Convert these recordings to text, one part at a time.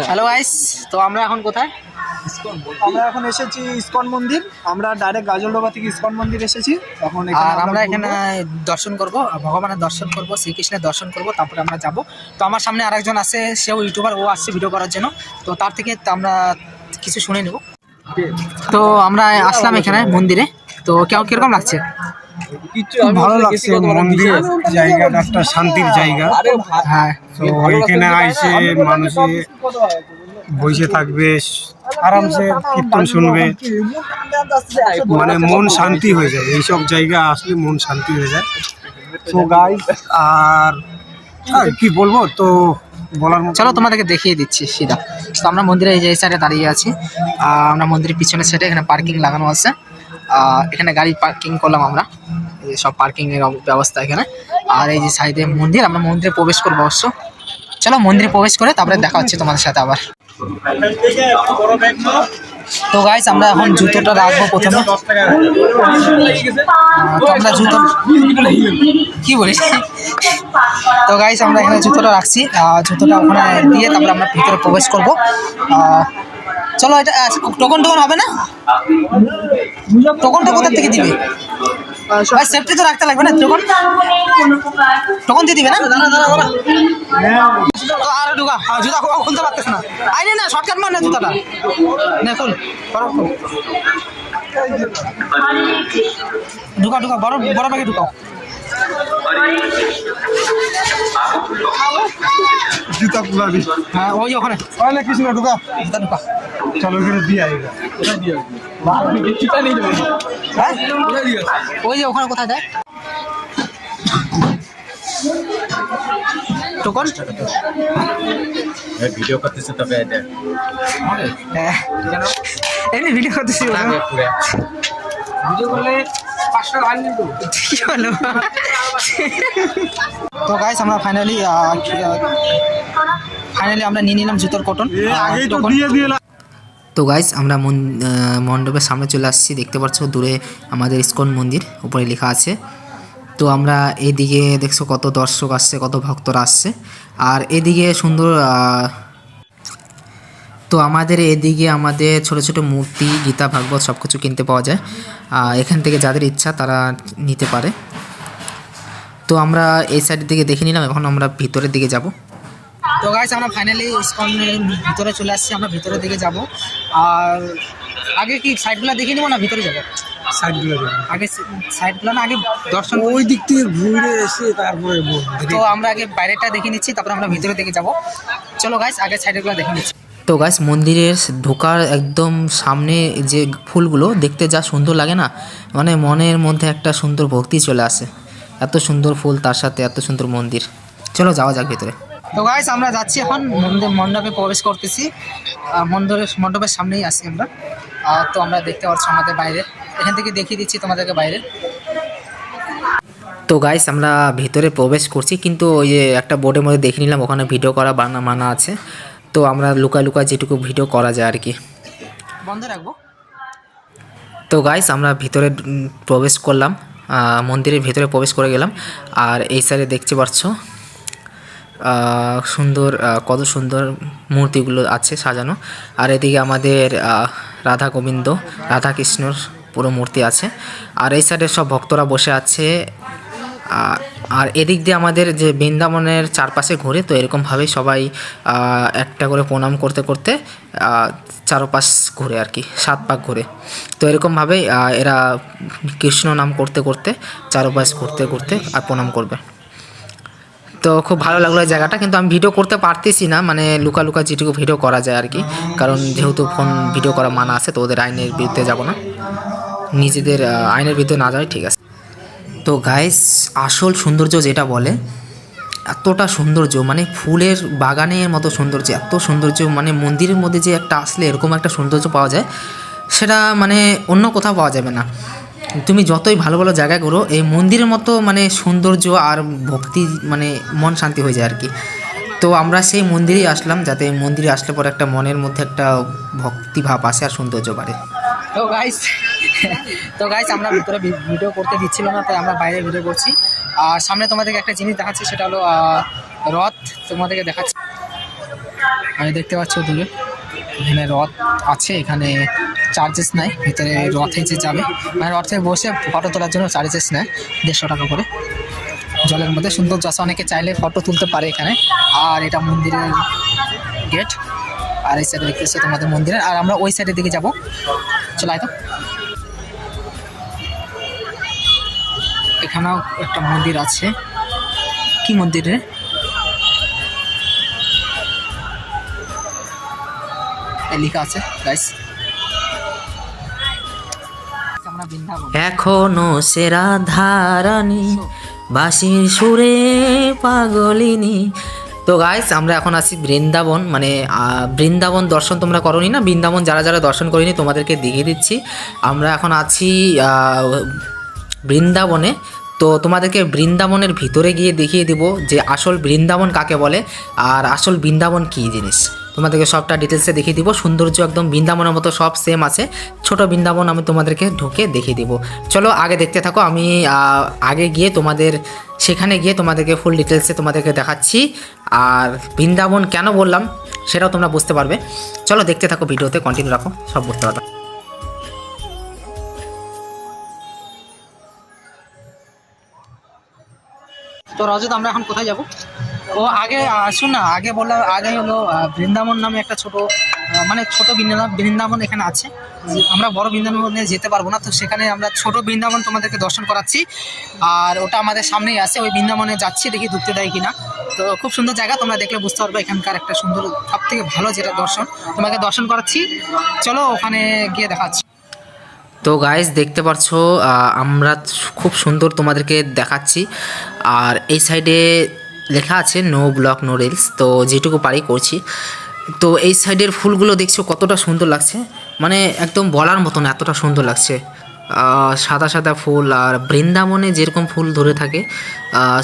Hello guys, তো আমরা এখন কোথায়? আমরা এখন এসেছি ইসকন মন্দির। আমরা ডাইরেক্ট গাজলডোবা থেকে ইসকন মন্দির এসেছি। এখন আর আমরা এখানে দর্শন করব, ভগবানের দর্শন করব, শ্রীকৃষ্ণের দর্শন করব, তারপরে আমরা যাব। তো আমার সামনে আরেকজন আছে, সেও ইউটিউবার, ও আসছে ভিডিও করার জন্য। তো তার থেকে আমরা কিছু শুনে নেব। তো আমরা আসলাম এখানে মন্দিরে। তো কিরকম লাগছে? ভালো লাগছে। মন্দির জায়গাটা একটা শান্তির জায়গা। হ্যাঁ, তো এখানে আইসে মানুষে বসে থাকবে, আরামসে কীর্তন শুনবে, মানে মন শান্তি হয়ে যায়। এইসব জায়গা আসলে মন শান্তি হয়ে যায়। তো গাইস, আর কি বলবো, তো বলার মতো। চলো তোমাদেরকে দেখিয়ে দিচ্ছি সিধা। তো আমরা মন্দিরে এই যে এই সাইডে দাঁড়িয়ে আছি। আমরা মন্দিরের পিছনের সাইডে এখানে পার্কিং লাগানো আছে। এখানে গাড়ি পার্কিং করলাম আমরা, এই সব পার্কিং এর ব্যবস্থা এখানে। আর এই যে সাইডে মন্দির, আমরা মন্দিরে প্রবেশ করবো অবশ্য। চলো মন্দিরে প্রবেশ করে তারপরে দেখা হচ্ছে তোমাদের সাথে আবার। তো গাইস, আমরা এখন জুতোটা রাখবো প্রথমে। তো আমরা জুতো কি বলিস? তো গাইস, আমরা এখানে জুতোটা রাখছি। জুতোটা ওখানে দিয়ে তারপরে আমরা ভিতরে প্রবেশ করব। চলো, এটা টোকন হবে না? টোকনটা কোথা থেকে দিবে? ভাই সেফটি তো রাখতে লাগবে না? টোকন দিয়ে দিবে না? আরে ঢুকা, জুতা খুলতে পারতেছ না। আইনে না, শর্টকাট মার না জুতাটা। না খুল, ঢুকা বড় ব্যাগে ঢুকাও। জুতা পুরাবি। হ্যাঁ, ওই ওখানে কিছু না, ঢুকা। জুতা ঢুকা। চলো এখানে দিয়ে আইগা। হ্যাঁ, ওই যে ওখানে কোথায় দেয় টোকন? ভিডিও করতেছে তবে এমনি ভিডিও করতেছি। ভিডিও করলে 500 টাকা নিবো। কি হলো? তো গাইস, আমরা ফাইনালি আমরা নিয়ে নিলাম জুতোর কটন। তো গাইস, আমরা মণ্ডপের সামনে চলে আসছি। দেখতে পাচ্ছ দূরে আমাদের ইসকন মন্দির, উপরে লেখা আছে। তো আমরা এদিকে দেখছো কত দর্শক আসছে, কত ভক্তরা আসছে। আর এদিকে সুন্দর, তো আমাদের এদিকে আমাদের ছোট ছোট মূর্তি, গীতা ভাগবত সব কিছু কিনতে পাওয়া যায়। এখান থেকে যাদের ইচ্ছা তারা নিতে পারে। তো আমরা এই সাইডের দিকে দেখে নিলাম, এখন আমরা ভিতরের দিকে যাব। তো গাইস, আমরা ফাইনালি ইসকনের ভিতরে চলে আসছি। আমরা ভিতরের দিকে যাব। আর আগে কি সাইডগুলো দেখে নিব না ভিতরে যাব? আগে সাইডগুলো না, আগে দর্শন ওই দিক থেকে ঘুরে এসে তারপরে তো আমরা আগে বাইরেটা দেখে নিচ্ছি, তারপরে আমরা ভিতরের দিকে যাব। চলো গাইস, আগে সাইডগুলো দেখে নিচ্ছি। তো গাইস, মন্দিরের ঢোকার একদম সামনে যে ফুলগুলো দেখতে যা সুন্দর লাগে না, মানে মনের মধ্যে একটা সুন্দর ভক্তি চলে আসে। এত সুন্দর ফুল, তার সাথে এত সুন্দর মন্দির। চলো যাওয়া যাক ভিতরে। তো গাইস, আমরা যাচ্ছি এখন মণ্ডপে প্রবেশ করতেছি। মণ্ডপের সামনেই আছি আমরা। তো আমরা দেখতে পাচ্ছি আমাদের বাইরে, এখান থেকে দেখিয়ে দিচ্ছি তোমাদেরকে বাইরে। তো গাইস, আমরা ভিতরে প্রবেশ করছি, কিন্তু ওই যে একটা বোর্ডের মধ্যে দেখে নিলাম ওখানে ভিডিও করা মানা আছে। তো আমরা লুকায় যেটুকু ভিডিও করা যায় আর কি বন্ধ রাখবো। তো গাইস, আমরা ভিতরে প্রবেশ করলাম, মন্দিরের ভিতরে প্রবেশ করে গেলাম। আর এই সাইডে দেখতে পাচ্ছ সুন্দর, কত সুন্দর মূর্তিগুলো আছে সাজানো। আর এদিকে আমাদের রাধা গোবিন্দ, রাধা কৃষ্ণর পুরো মূর্তি আছে। আর এই সাইডে সব ভক্তরা বসে আছে। আর এদিক দিয়ে আমাদের যে বৃন্দাবনের চারপাশে ঘুরে, তো এরকমভাবেই সবাই একটা করে প্রণাম করতে করতে চারপাশ ঘুরে আর কি, 7 পাক ঘুরে। তো এরকমভাবেই এরা কৃষ্ণ নাম করতে করতে চারপাশ ঘুরতে ঘুরতে আর প্রণাম করবে। তো খুব ভালো লাগলো এই জায়গাটা, কিন্তু আমি ভিডিও করতে পারতেছি না, মানে লুকা যেটুকু ভিডিও করা যায় আর কি, কারণ যেহেতু ফোন ভিডিও করা মানা আছে। তো ওদের আইনের বিরুদ্ধে যাব না, নিজেদের আইনের বিরুদ্ধে না যাওয়াই ঠিক আছে। তো গাইস, আসল সৌন্দর্য যেটা বলে, এতটা সৌন্দর্য, মানে ফুলের বাগানের মতো সৌন্দর্য, এত সৌন্দর্য, মানে মন্দিরের মধ্যে যে একটা আসলে এরকম একটা সৌন্দর্য পাওয়া যায়, সেটা মানে অন্য কোথাও পাওয়া যাবে না। তুমি যতই ভালো ভালো জায়গায় ঘোরো, এই মন্দিরের মতো মানে সৌন্দর্য আর ভক্তি, মানে মন শান্তি হয়ে যায় আর কি। তো আমরা সেই মন্দিরেই আসলাম, যাতে মন্দিরে আসলে পরে একটা মনের মধ্যে একটা ভক্তিভাব আসে আর সৌন্দর্য বাড়ে। তো গাইস, আমরা ভিতরে ভিডিও করতে দিচ্ছিল না, তাই আমরা বাইরে ভিডিও করছি। আর সামনে তোমাদেরকে একটা জিনিস দেখাচ্ছি, সেটা হলো রথ। তোমাদেরকে দেখাচ্ছি আর দেখতে পাচ্ছ দূরে এখানে রথ আছে, এখানে চার্জেস নেয়, ভিতরে রথে যে যাবে মানে রথে বসে ফটো তোলার জন্য চার্জেস নেয় 150 টাকা করে। জলের মধ্যে সুন্দর আছে, অনেকে চাইলে ফটো তুলতে পারে এখানে। আর এটা মন্দিরের গেট, আর এই সাইডে দেখতেছো তোমাদের মন্দিরের, আর আমরা ওই সাইডের দিকে যাবো। চলো আয় তো। এখানেও একটা মন্দির আছে, কি মন্দির রে? লেখা আছে গাইস, আমরা বৃন্দাবন। এখনো সেরা ধারানি বাঁশির সুরে পাগলিনী। তো গাইস আমরা এখন আছি বৃন্দাবন, মানে বৃন্দাবন দর্শন তোমরা করোনি না, বৃন্দাবন যারা যারা দর্শন করিনি তোমাদেরকে দেখিয়ে দিচ্ছি। আমরা এখন আছি বৃন্দাবনে। তো তোমাদেরকে বৃন্দাবনের ভিতরে গিয়ে দেখিয়ে দিব যে আসল বৃন্দাবন কাকে বলে আর আসল বৃন্দাবন কী জিনিস। তোমাদেরকে সবটা ডিটেলসে দেখিয়ে দিব। সৌন্দর্য একদম বৃন্দাবনের মতো সব সেম আছে, ছোট বৃন্দাবন আমি তোমাদেরকে ঢুকে দেখিয়ে দিব। চলো আগে দেখতে থাকো, আমি আগে গিয়ে সেখানে গিয়ে তোমাদেরকে ফুল ডিটেলসে তোমাদেরকে দেখাচ্ছি। আর বৃন্দাবন কেন বললাম সেটাও তোমরা বুঝতে পারবে। চলো দেখতে থাকো, ভিডিওতে কন্টিনিউ রাখো, সব বুঝতে পারবে। তো রজত আমরা এখন কোথায় যাব? ও আগে আসুন না, আগে বললাম আগে হলো বৃন্দাবন নামে একটা ছোট মানে ছোট বৃন্দাবন এখানে আছে। আমরা বড় বৃন্দাবনে যেতে পারবো না, তো সেখানে আমরা ছোট বৃন্দাবন তোমাদেরকে দর্শন করাচ্ছি। আর ওটা আমাদের সামনেই আছে, ওই বৃন্দাবনে যাচ্ছি, দেখি ঢুকতে দেয় কিনা। তো খুব সুন্দর জায়গা, তোমরা দেখলে বুঝতে পারবে এখানকার একটা সুন্দর সব থেকে ভালো যেটা দর্শন, তোমাকে দর্শন করাচ্ছি। চলো ওখানে গিয়ে দেখাচ্ছি। তো গাইস দেখতে পাচ্ছ আমরা খুব সুন্দর তোমাদেরকে দেখাচ্ছি। আর এই সাইডে লেখা আছে নো ব্লক নো রিলস, তো যেটুকু পারি করছি। তো এই সাইডের ফুলগুলো দেখছো কতটা সুন্দর লাগছে, মানে একদম বলার মতো না, এতটা সুন্দর লাগছে। সাদা সাদা ফুল, আর বৃন্দাবনে যেরকম ফুল ধরে থাকে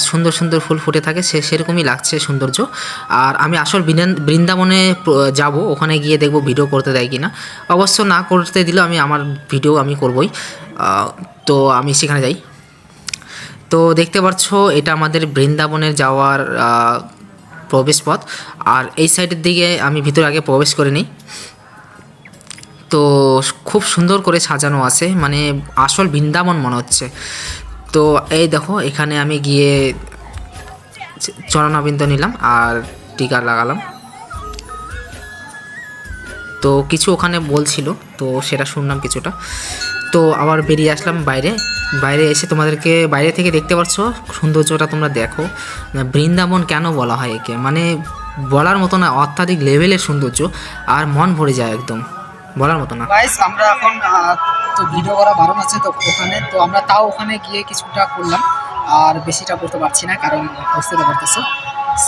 সুন্দর সুন্দর ফুল ফুটে থাকে সেরকমই লাগছে সৌন্দর্য। আর আমি আসল বৃন্দাবনে যাব, ওখানে গিয়ে দেখবো ভিডিও করতে দেয় কিনা। অবশ্য না করতে দিলেও আমি আমার ভিডিও আমি করবই। তো আমি সেখানে যাই। তো দেখতে পাচ্ছ এটা আমাদের বৃন্দাবনের যাওয়ার প্রবেশ পথ। আর এই সাইডের দিকে আমি ভিতরে আগে প্রবেশ করে নিই। তো খুব সুন্দর করে সাজানো আছে, মানে আসল বৃন্দাবন মনে হচ্ছে। তো এই দেখো এখানে আমি গিয়ে চরণাবিন্দ নিলাম আর টিকা লাগালাম। তো কিছু ওখানে বলছিল, তো সেটা শুনলাম কিছুটা। তো আবার বেরিয়ে আসলাম বাইরে এসে তোমাদেরকে বাইরে থেকে দেখতে পাচ্ছ সৌন্দর্যটা তোমরা দেখো। বৃন্দাবন কেন বলা হয় একে, মানে বলার মতো না, অত্যাধিক লেভেলের সৌন্দর্য, আর মন ভরে যায় একদম, বলার মতো না। গাইস আমরা এখন তো ভিডিও করা বারণ আছে তো ওখানে, তো আমরা তাও ওখানে গিয়ে কিছুটা করলাম, আর বেশিটা করতে পারছি না কারণ বুঝতে পারতেছো।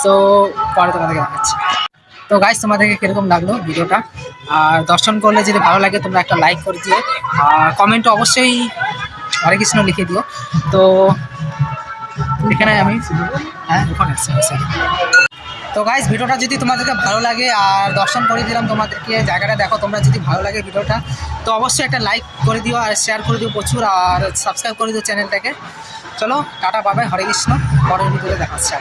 সো পরে তোমাদেরকে দেখাচ্ছি। তো গাইস তোমাদেরকে কীরকম লাগলো ভিডিওটা, আর দর্শন করলে যদি ভালো লাগে তোমরা একটা লাইক করে দিও, আর কমেন্টে অবশ্যই হরে কৃষ্ণ লিখে দিও। তো এখানে আমি ওখানে তো গাইস ভিডিওটা যদি তোমাদেরকে ভালো লাগে, আর দর্শন করে দিলাম তোমাদেরকে, জায়গাটা দেখো তোমরা, যদি ভালো লাগে ভিডিওটা তো অবশ্যই একটা লাইক করে দিও, আর শেয়ার করে দিও প্রচুর, আর সাবস্ক্রাইব করে দিও চ্যানেলটাকে। চলো টাটা, বাবাই, হরে কৃষ্ণ, পরের ভিডিওতে দেখাচ্ছি।